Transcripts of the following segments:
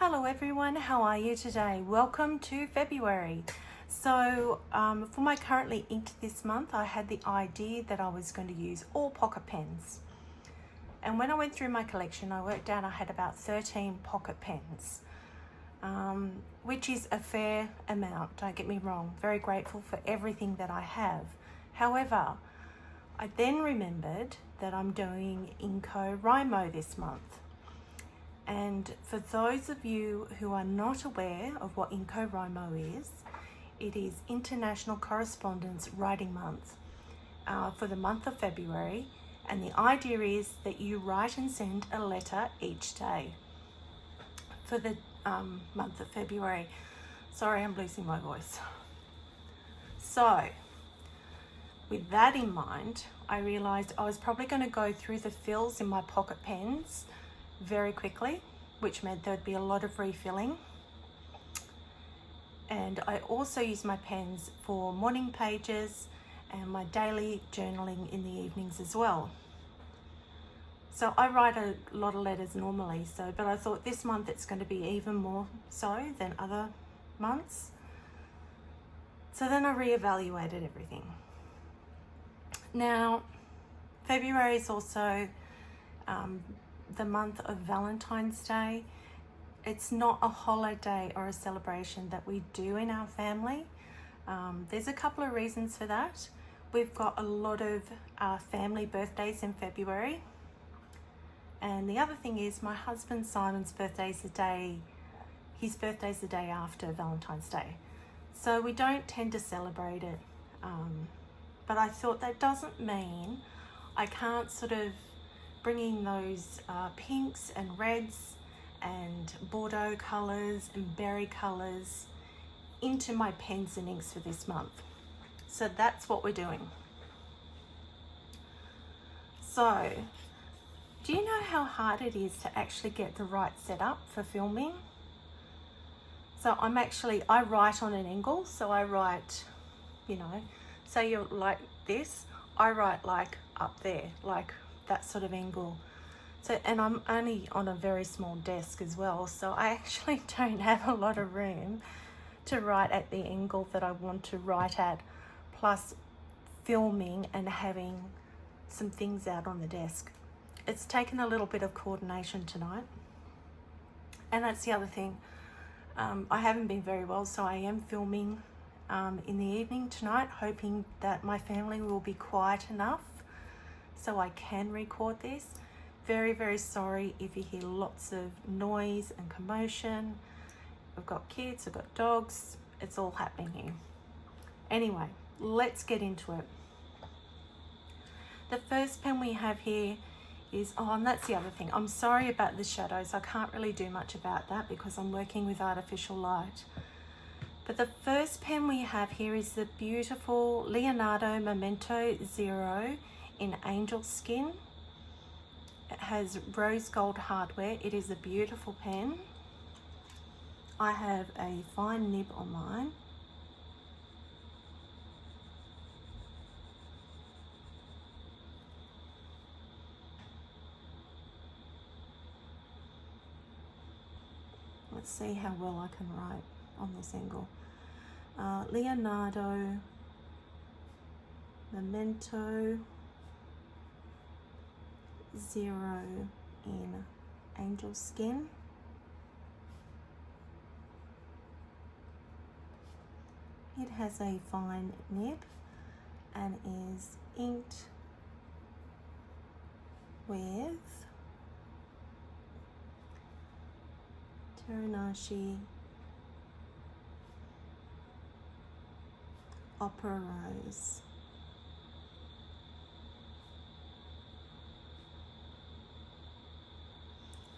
Hello everyone, how are you today? Welcome to February. So for my currently inked this month, I had the idea that I was going to use all pocket pens. And when I went through my collection, I worked out I had about 13 pocket pens, which is a fair amount, don't get me wrong. Very grateful for everything that I have. However, I then remembered that I'm doing NaNoWriMo this month. And for those of you who are not aware of what NaNoWriMo is, it is International Correspondence Writing Month for the month of February. And the idea is that you write and send a letter each day for the month of February. Sorry, I'm losing my voice. So with that in mind, I realized I was probably going to go through the fills in my pocket pens very quickly, which meant there'd be a lot of refilling. And I also use my pens for morning pages and my daily journaling in the evenings as well. So I write a lot of letters normally, but I thought this month it's going to be even more so than other months. So then I reevaluated everything. Now, February is also the month of Valentine's Day. It's not a holiday or a celebration that we do in our family. There's a couple of reasons for that. We've got a lot of family birthdays in February. And the other thing is my husband Simon's birthday's the day after Valentine's Day. So we don't tend to celebrate it. But I thought that doesn't mean I can't sort of bringing those pinks and reds and Bordeaux colours and berry colours into my pens and inks for this month. So that's what we're doing. So, do you know how hard it is to actually get the right setup for filming? So I write on an angle, so I write, say you're like this, I write like up there, like that sort of angle. So, and I'm only on a very small desk as well, so I actually don't have a lot of room to write at the angle that I want to write at, plus filming and having some things out on the desk. It's taken a little bit of coordination tonight. And that's the other thing. I haven't been very well, so I am filming in the evening tonight, hoping that my family will be quiet enough so I can record this. Very, very sorry if you hear lots of noise and commotion. I've got kids, I've got dogs, it's all happening here. Anyway, let's get into it. The first pen we have here is, and that's the other thing. I'm sorry about the shadows. I can't really do much about that because I'm working with artificial light. But the first pen we have here is the beautiful Leonardo Memento Zero in angel skin. It has rose gold hardware. It is a beautiful pen. I have a fine nib on mine. Let's see how well I can write on this angle. Leonardo Memento Zero in angel skin. It has a fine nib and is inked with Teranashi Opera Rose.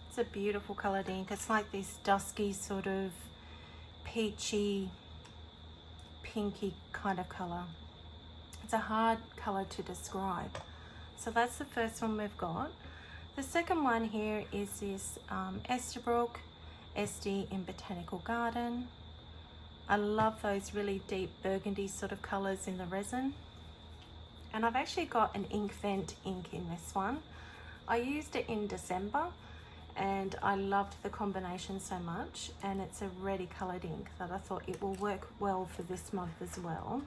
It's a beautiful coloured ink. It's like this dusky sort of peachy, pinky kind of colour. It's a hard colour to describe. So that's the first one we've got. The second one here is this Esterbrook SD in Botanical Garden. I love those really deep burgundy sort of colours in the resin. And I've actually got an ink vent ink in this one. I used it in December and I loved the combination so much, and it's a reddy coloured ink that I thought it will work well for this month as well.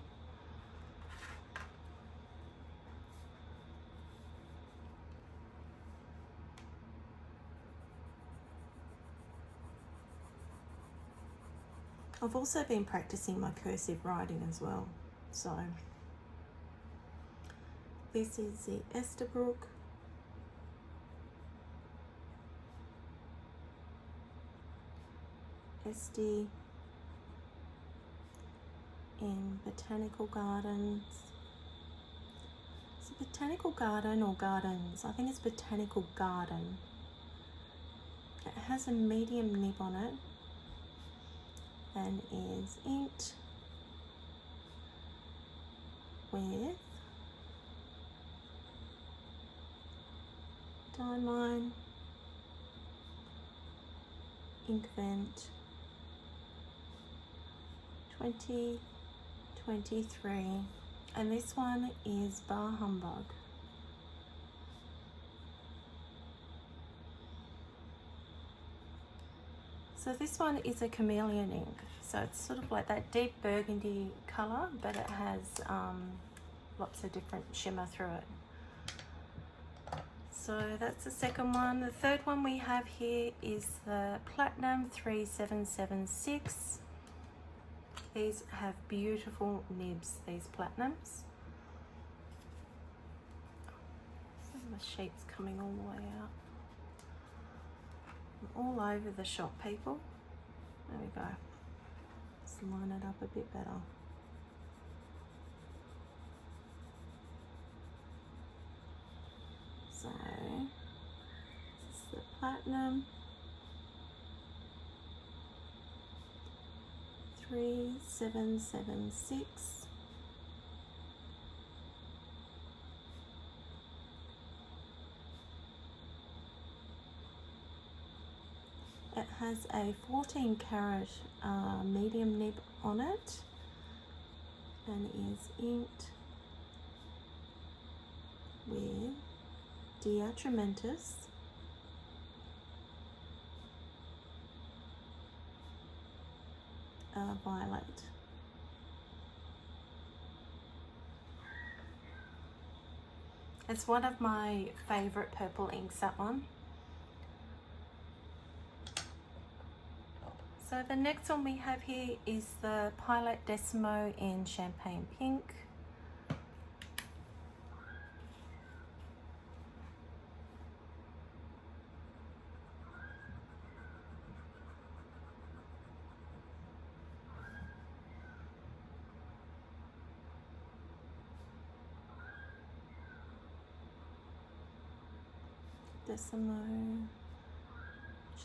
I've also been practicing my cursive writing as well. So this is the Estabrook SD in Botanical Gardens. Is it Botanical Garden or Gardens? I think it's Botanical Garden. It has a medium nib on it and is inked with Diamine Ink Vent 2023, and this one is Bar Humbug. So this one is a chameleon ink, so it's sort of like that deep burgundy colour, but it has lots of different shimmer through it. So that's the second one. The third one we have here is the Platinum 3776. These have beautiful nibs, these Platinums. So my sheet's coming all the way out. I'm all over the shop, people. There we go. Let's line it up a bit better. So this is the Platinum 3776. It has a 14 carat medium nib on it and is inked with Diatramentus Violet. It's one of my favourite purple inks, that one. So the next one we have here is the Pilot Decimo in Champagne Pink. Decimo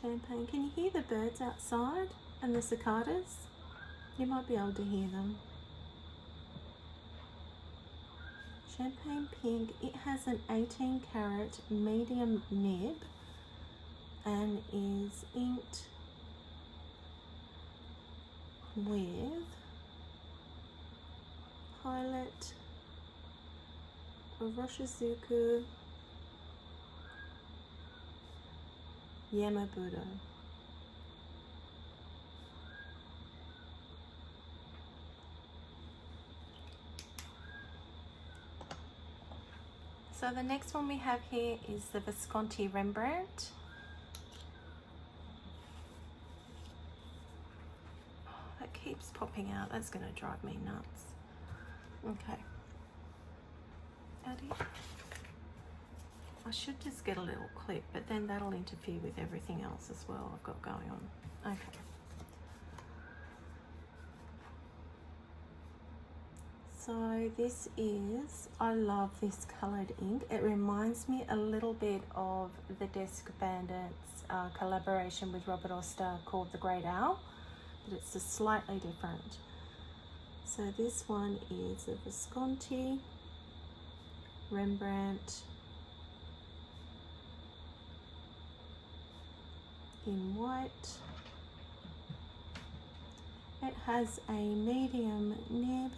Champagne. Can you hear the birds outside and the cicadas? You might be able to hear them. Champagne Pink. It has an 18 carat medium nib and is inked with Pilot Oroshizuku Yamabudo. So the next one we have here is the Visconti Rembrandt. Oh, that keeps popping out. That's going to drive me nuts. Okay. Addy. I should just get a little clip, but then that'll interfere with everything else as well I've got going on. Okay. So this is, I love this coloured ink. It reminds me a little bit of the Desk Bandits collaboration with Robert Oster called The Great Owl, but it's just slightly different. So this one is a Visconti Rembrandt in white. It has a medium nib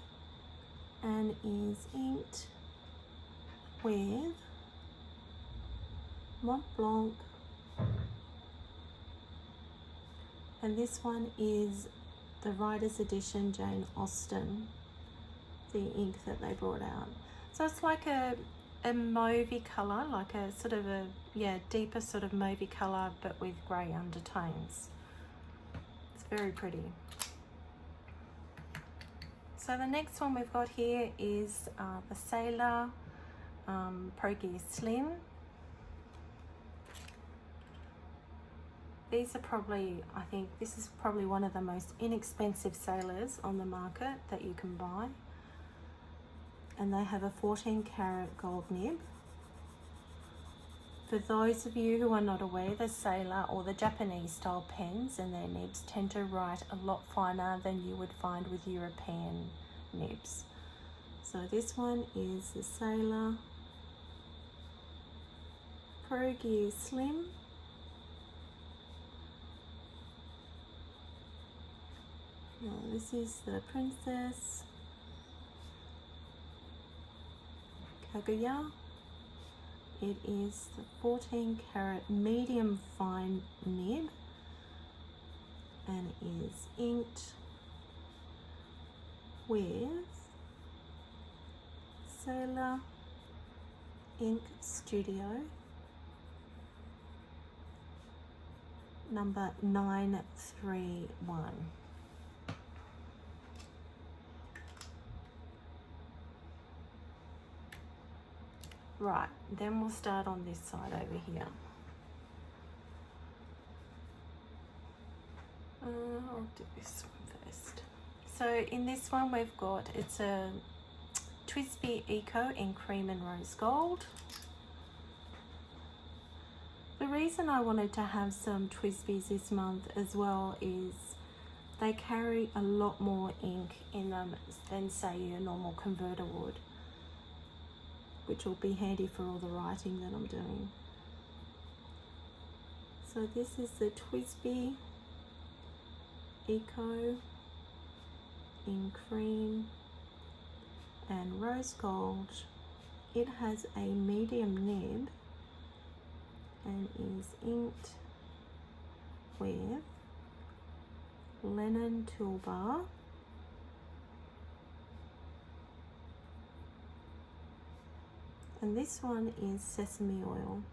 and is inked with Mont Blanc And this one is the Writer's Edition Jane Austen, the ink that they brought out. So it's like a mauvey colour, like a sort of a, yeah, deeper sort of mauvey colour, but with grey undertones. It's very pretty. So the next one we've got here is the Sailor Pro Gear Slim. These are probably, I think this is probably one of the most inexpensive sailors on the market that you can buy. And they have a 14 karat gold nib. For those of you who are not aware, the Sailor or the Japanese style pens and their nibs tend to write a lot finer than you would find with European nibs. So this one is the Sailor Pro Gear Slim. Now this is the Princess Kaguya. It is the 14 karat medium fine nib and is inked with Sailor Ink Studio number 931. Right, then we'll start on this side over here. I'll do this one first. So in this one we've got, it's a TWSBI Eco in cream and rose gold. The reason I wanted to have some TWSBIs this month as well is they carry a lot more ink in them than say your normal converter would, which will be handy for all the writing that I'm doing. So this is the TWSBI Eco in cream and rose gold. It has a medium nib and is inked with Linen Toolbar and this one is sesame oil.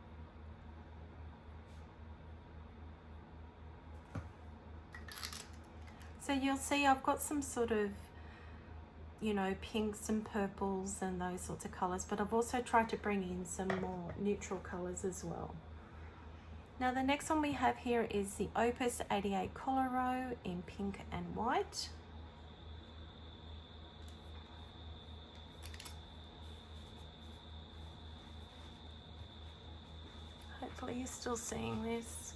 So you'll see I've got some sort of, you know, pinks and purples and those sorts of colours, but I've also tried to bring in some more neutral colours as well. Now the next one we have here is the Opus 88 Coloro in pink and white. Hopefully you're still seeing this.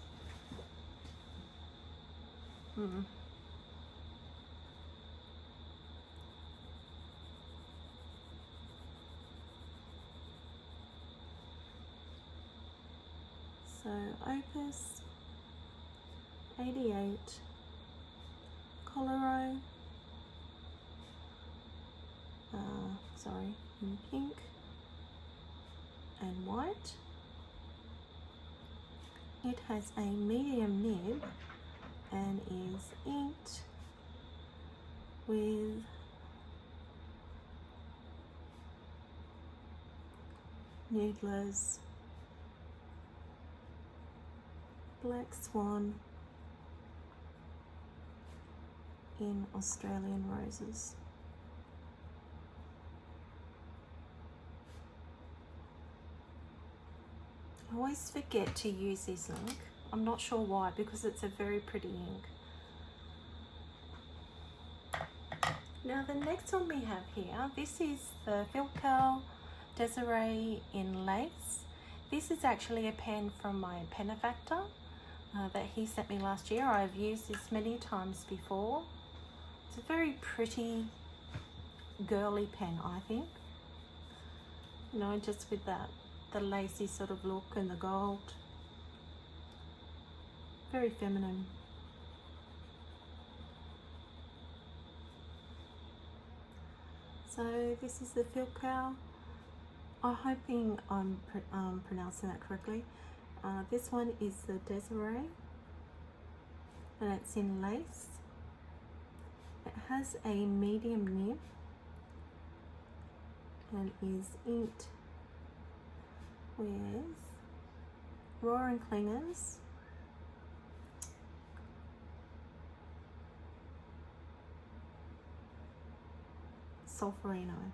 So Opus 88 Coloro, in pink and white. It has a medium nib and is inked with Noodler's Black Swan in Australian Roses. I always forget to use this ink. I'm not sure why, because it's a very pretty ink. Now the next one we have here, this is the Philcal Desiree in lace. This is actually a pen from my benefactor that he sent me last year. I've used this many times before. It's a very pretty girly pen, I think. You know, just with that, the lacy sort of look and the gold. Very feminine. So this is the Philcal. I'm hoping I'm pronouncing that correctly. This one is the Desiree and it's in lace. It has a medium nib and is inked with Roaring Clingers, Solferino.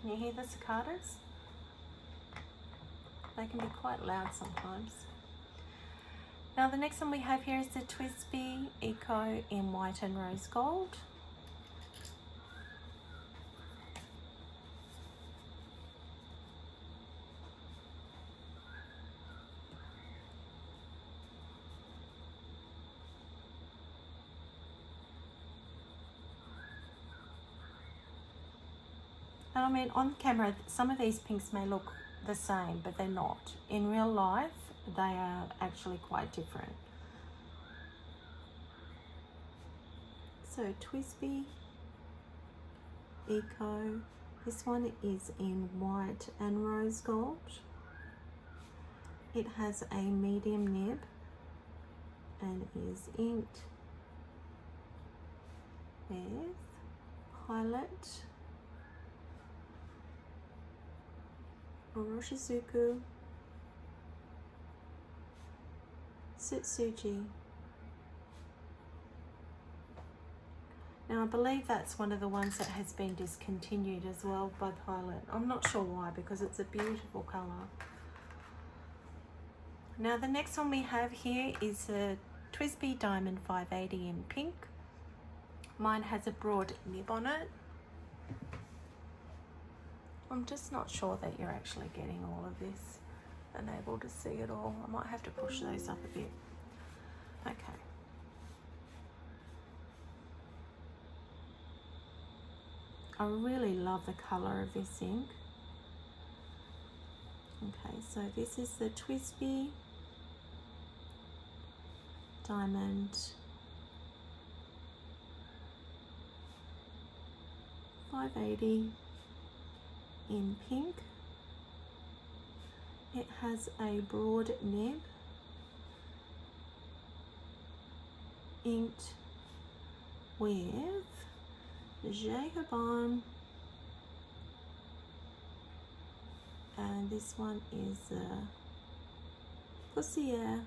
Can you hear the cicadas? They can be quite loud sometimes. Now the next one we have here is the Twisby Eco in white and rose gold. And I mean, on camera, some of these pinks may look the same, but they're not. In real life, they are actually quite different. So Twisby Eco, this one is in white and rose gold. It has a medium nib and is inked with Highlight, Oroshizuku, Tsutsuji. Now I believe that's one of the ones that has been discontinued as well by Highlight. I'm not sure why, because it's a beautiful colour. Now the next one we have here is a Twisby Diamond 580 in pink. Mine has a broad nib on it. I'm just not sure that you're actually getting all of this and able to see it all. I might have to push those up a bit. Okay. I really love the colour of this ink. Okay, so this is the Twisby Diamond 580 in pink. It has a broad nib inked with Jayne, and this one is Poussière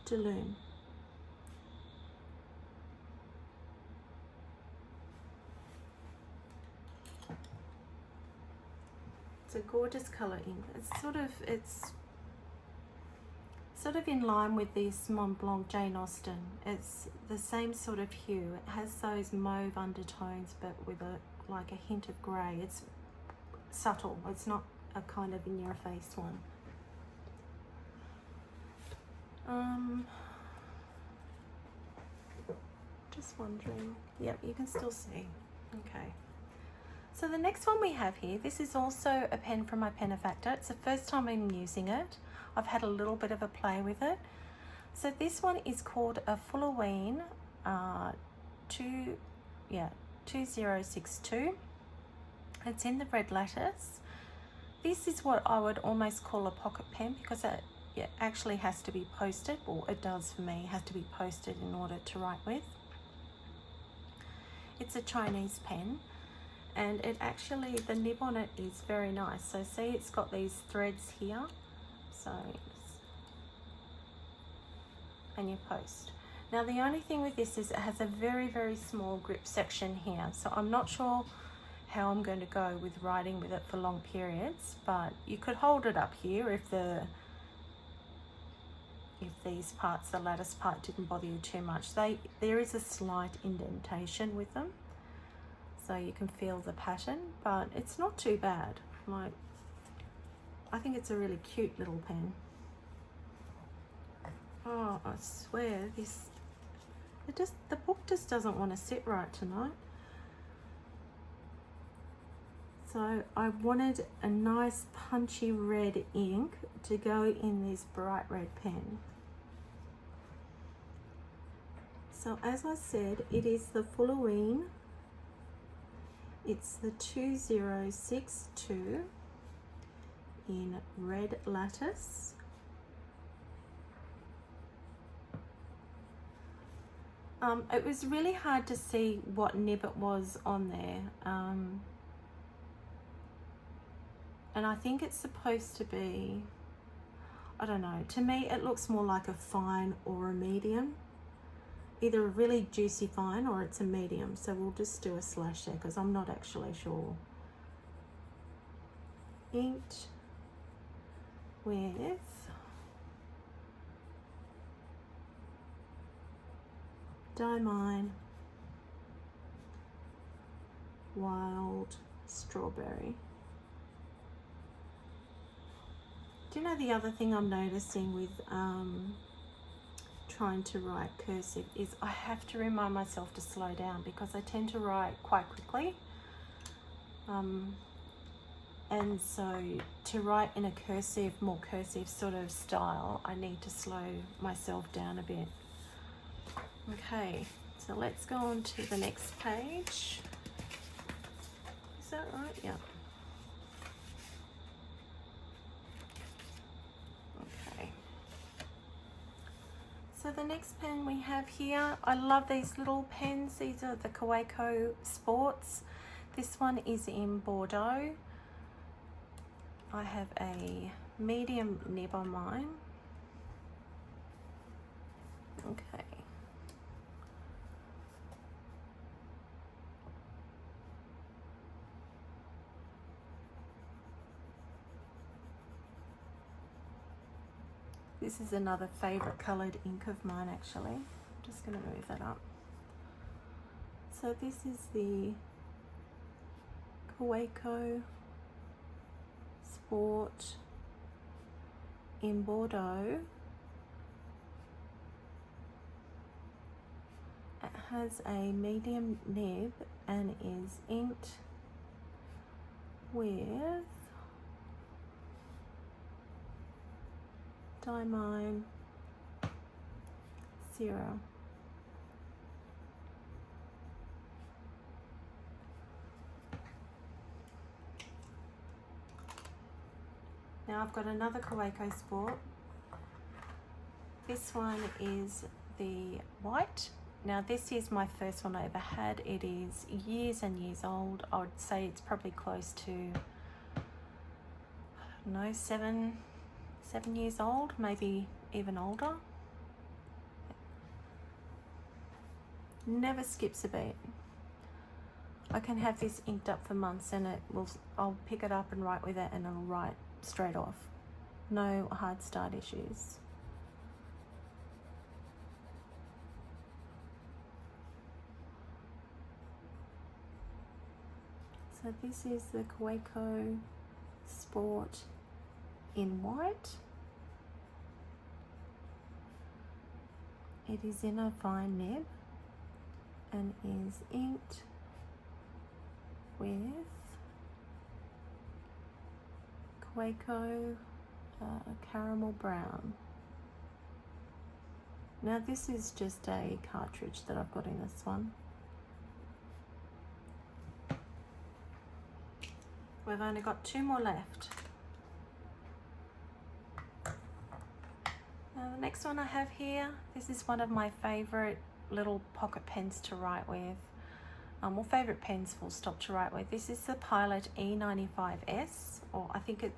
de Lune. It's a gorgeous colour ink. It's sort of in line with this Mont Blanc Jane Austen. It's the same sort of hue. It has those mauve undertones, but with like a hint of grey. It's subtle. It's not a kind of in your face one. Just wondering. Yep, you can still see. Okay. So the next one we have here, this is also a pen from my Penifactor. It's the first time I'm using it. I've had a little bit of a play with it. So this one is called a Fulloween 2062. It's in the red lattice. This is what I would almost call a pocket pen, because it actually has to be posted, or it does for me, it has to be posted in order to write with. It's a Chinese pen. And it actually, the nib on it is very nice. So see, it's got these threads here. So, and you post. Now the only thing with this is it has a very, very small grip section here. So I'm not sure how I'm going to go with writing with it for long periods, but you could hold it up here if these parts, the lattice part, didn't bother you too much. There is a slight indentation with them, so you can feel the pattern, but it's not too bad. Like, I think it's a really cute little pen. Oh, I swear the book just doesn't want to sit right tonight. So I wanted a nice punchy red ink to go in this bright red pen. So as I said, it is the Fulloween It's the 2062 in red lattice. It was really hard to see what nib it was on there, and I think it's supposed to be, I don't know, to me it looks more like a fine or a medium, either a really juicy fine or it's a medium, so we'll just do a slash there because I'm not actually sure. Inked with Jayne Wild Strawberry. Do you know the other thing I'm noticing with trying to write cursive is I have to remind myself to slow down because I tend to write quite quickly. And so to write in a cursive, more cursive sort of style, I need to slow myself down a bit. Okay, so let's go on to the next page. Is that right? Yeah. Okay. So the next pen we have here, I love these little pens. These are the Kaweco Sports. This one is in Bordeaux. I have a medium nib on mine. Okay. This is another favorite colored ink of mine actually. I'm just going to move that up. So this is the Kaweco Sport in Bordeaux. It has a medium nib and is inked with Jayne 0. Now I've got another Kaweco Sport. This one is the white. Now this is my first one I ever had. It is years and years old. I would say it's probably close to, I don't know, seven years old, maybe even older. Never skips a beat. I can have this inked up for months and I'll pick it up and write with it and it'll write straight off. No hard start issues. So this is the Kaweco Sport in white. It is in a fine nib and is inked with Kaweco Caramel Brown. Now this is just a cartridge that I've got in this one. We've only got 2 more left. Now the next one I have here, this is one of my favorite little pocket pens to write with. Or favorite pens full stop to write with. This is the Pilot E95S, or I think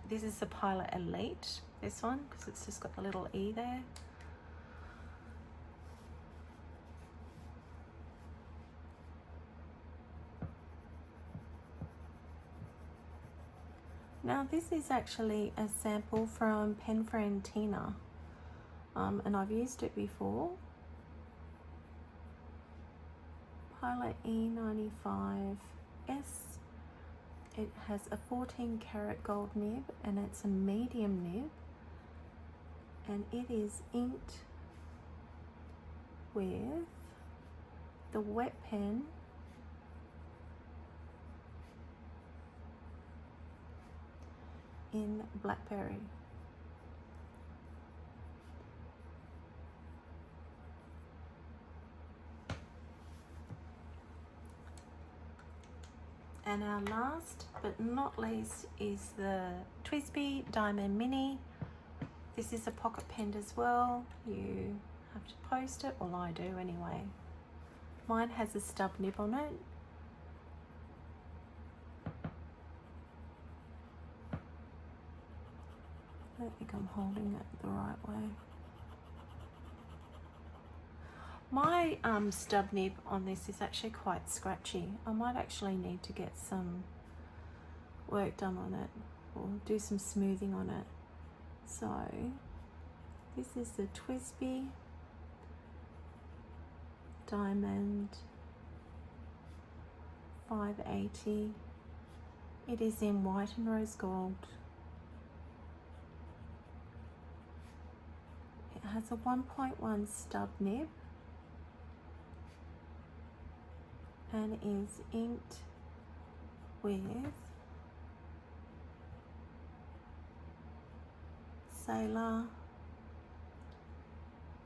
this is the Pilot Elite, this one, because it's just got the little E there. Now this is actually a sample from Pen Friend Tina, and I've used it before. Pilot E95S. It has a 14 karat gold nib and it's a medium nib, and it is inked with the wet pen in Blackberry. And our last but not least is the TWSBI Diamond Mini. This is a pocket pen as well. You have to post it, well I do anyway. Mine has a stub nib on it. I don't think I'm holding it the right way. My stub nib on this is actually quite scratchy. I might actually need to get some work done on it or do some smoothing on it. So this is the TWSBI Diamond 580. It is in white and rose gold. It has a 1.1 stub nib and is inked with Sailor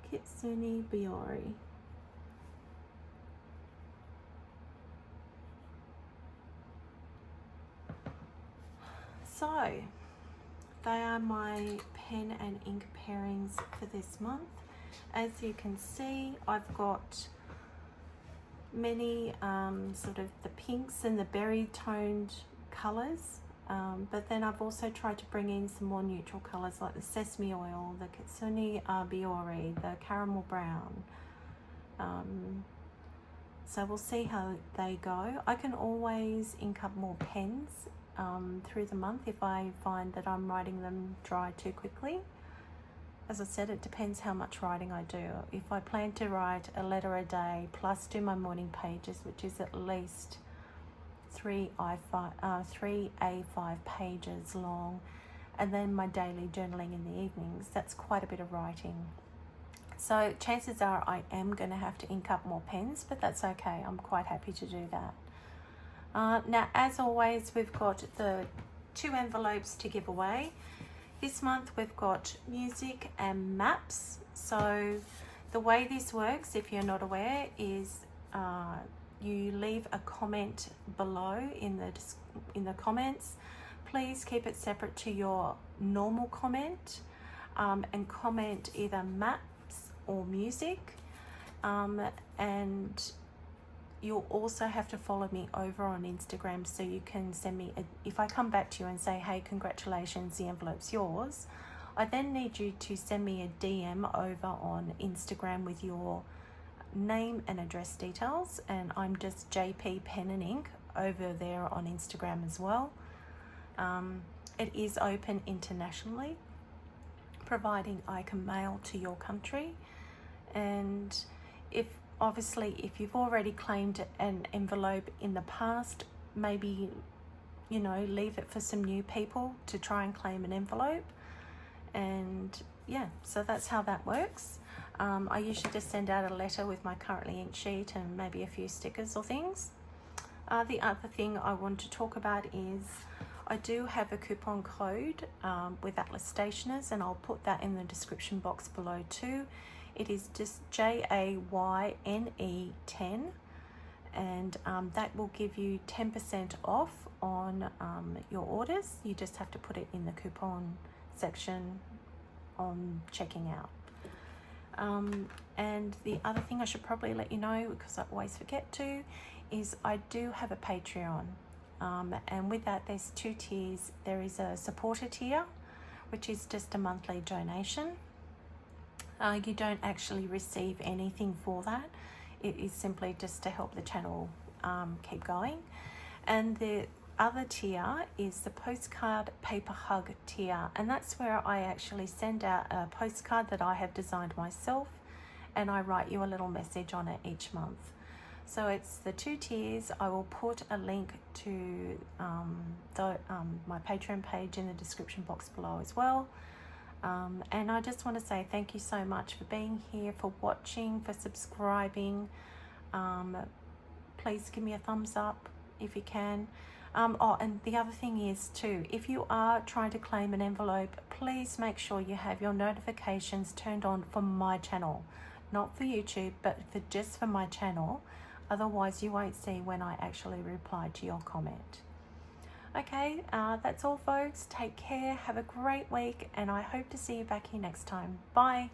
Kitsune Biori. So they are my pen and ink pairings for this month. As you can see, I've got many sort of the pinks and the berry toned colours, but then I've also tried to bring in some more neutral colours like the sesame oil, the Kitsune Biori, the caramel brown. So we'll see how they go. I can always ink up more pens through the month if I find that I'm writing them dry too quickly. As I said, it depends how much writing I do. If I plan to write a letter a day plus do my morning pages, which is at least three A5 pages long, and then my daily journaling in the evenings, that's quite a bit of writing. So chances are I am going to have to ink up more pens, but that's okay. I'm quite happy to do that. Now, as always, we've got the 2 envelopes to give away. This month we've got music and maps. So the way this works, if you're not aware, is you leave a comment below in the comments. Please keep it separate to your normal comment, and comment either maps or music, and you'll also have to follow me over on Instagram so you can send me if I come back to you and say, hey, congratulations, the envelope's yours, I then need you to send me a DM over on Instagram with your name and address details, and I'm just JP Pen and Ink over there on Instagram as well. It is open internationally, providing I can mail to your country. And obviously, if you've already claimed an envelope in the past, maybe, leave it for some new people to try and claim an envelope. And yeah, so that's how that works. I usually just send out a letter with my currently inked sheet and maybe a few stickers or things. The other thing I want to talk about is I do have a coupon code with Atlas Stationers, and I'll put that in the description box below too. It is just JAYNE 10, and that will give you 10% off on your orders. You just have to put it in the coupon section on checking out. And the other thing I should probably let you know, because I always forget to, is I do have a Patreon, and with that there's 2 tiers. There is a supporter tier, which is just a monthly donation. You don't actually receive anything for that. It is simply just to help the channel keep going. And the other tier is the postcard paper hug tier, and that's where I actually send out a postcard that I have designed myself, and I write you a little message on it each month. So it's the 2 tiers. I will put a link to my Patreon page in the description box below as well. And I just want to say thank you so much for being here, for watching, for subscribing. Please give me a thumbs up if you can. And the other thing is too, if you are trying to claim an envelope, please make sure you have your notifications turned on for my channel, not for YouTube, but just for my channel. Otherwise, you won't see when I actually reply to your comment. Okay, that's all, folks. Take care. Have a great week, and I hope to see you back here next time. Bye.